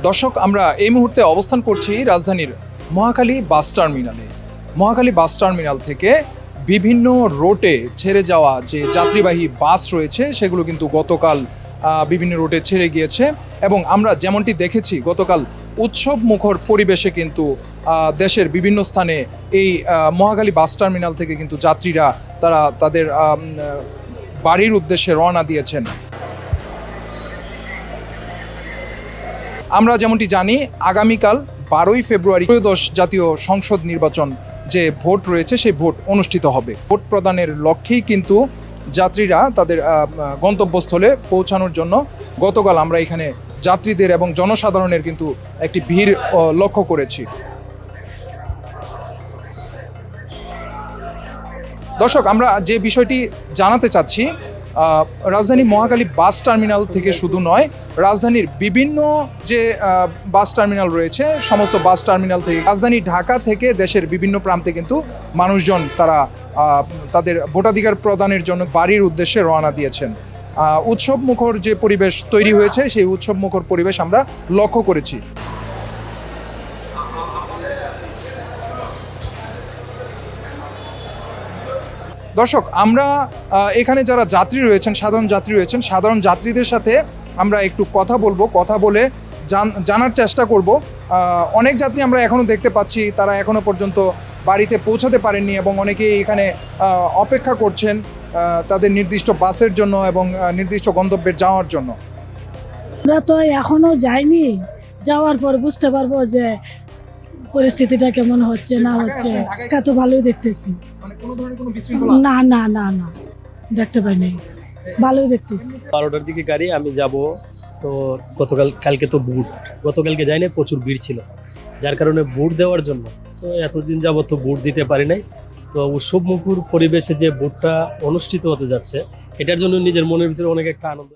দর্শক, আমরা এই মুহূর্তে অবস্থান করছি রাজধানীর মহাখালী বাস টার্মিনালে। মহাখালী বাস টার্মিনাল থেকে বিভিন্ন রুটে ছেড়ে যাওয়া যে যাত্রীবাহী বাস রয়েছে সেগুলো কিন্তু গতকাল বিভিন্ন রুটে ছেড়ে গিয়েছে এবং আমরা যেমনটি দেখেছি গতকাল উৎসব মুখর পরিবেশে কিন্তু দেশের বিভিন্ন স্থানে এই মহাখালী বাস টার্মিনাল থেকে কিন্তু যাত্রীরা তারা তাদের বাড়ির উদ্দেশ্যে রওনা দিয়েছেন। আমরা যেমনটি জানি আগামীকাল 12ই ফেব্রুয়ারি ত্রয়োদশ জাতীয় সংসদ নির্বাচন যে ভোট রয়েছে সেই ভোট অনুষ্ঠিত হবে। ভোট প্রদানের লক্ষ্যেই কিন্তু যাত্রীরা তাদের গন্তব্যস্থলে পৌঁছানোর জন্য গতকাল আমরা এখানে যাত্রীদের এবং জনসাধারণের কিন্তু একটি ভিড় লক্ষ্য করেছি। দর্শক, আমরা যে বিষয়টি জানাতে চাচ্ছি, রাজধানী মহাখালী বাস টার্মিনাল থেকে শুধু নয়, রাজধানীর বিভিন্ন যে বাস টার্মিনাল রয়েছে সমস্ত বাস টার্মিনাল থেকে রাজধানী ঢাকা থেকে দেশের বিভিন্ন প্রান্তে কিন্তু মানুষজন তারা তাদের ভোটাধিকার প্রদানের জন্য বাড়ির উদ্দেশ্যে রওনা দিয়েছেন। উৎসব মুখর যে পরিবেশ তৈরি হয়েছে সেই উৎসব মুখর পরিবেশ আমরা লক্ষ্য করেছি। দর্শক, আমরা এখানে যারা যাত্রী রয়েছেন, সাধারণ যাত্রীদের সাথে আমরা একটু কথা বলে জানার চেষ্টা করব। অনেক যাত্রী আমরা এখনও দেখতে পাচ্ছি তারা এখনও পর্যন্ত বাড়িতে পৌঁছাতে পারেননি এবং অনেকেই এখানে অপেক্ষা করছেন তাদের নির্দিষ্ট বাসের জন্য এবং নির্দিষ্ট গন্তব্যে যাওয়ার জন্য। আমরা তো এখনো যাইনি, যাওয়ার পর বুঝতে পারবো যে পরিস্থিতিটা কেমন হচ্ছে না হচ্ছে। তো ভালোই দেখতেছি, না না না না দেখতে পাইনি, ভালোই দেখতেছি। 12টার দিকে গাড়ি, আমি যাব। তো কালকে তো গতকালকে যাইনি, প্রচুর ভিড় ছিল, যার কারণে ভোট দেওয়ার জন্য তো এতদিন যাব তো ভোট দিতে পারি নাই। তো উৎসব মুখর পরিবেশে যে ভোটটা অনুষ্ঠিত হতে যাচ্ছে এটার জন্য নিজের মনের ভিতরে অনেক একটা আনন্দ।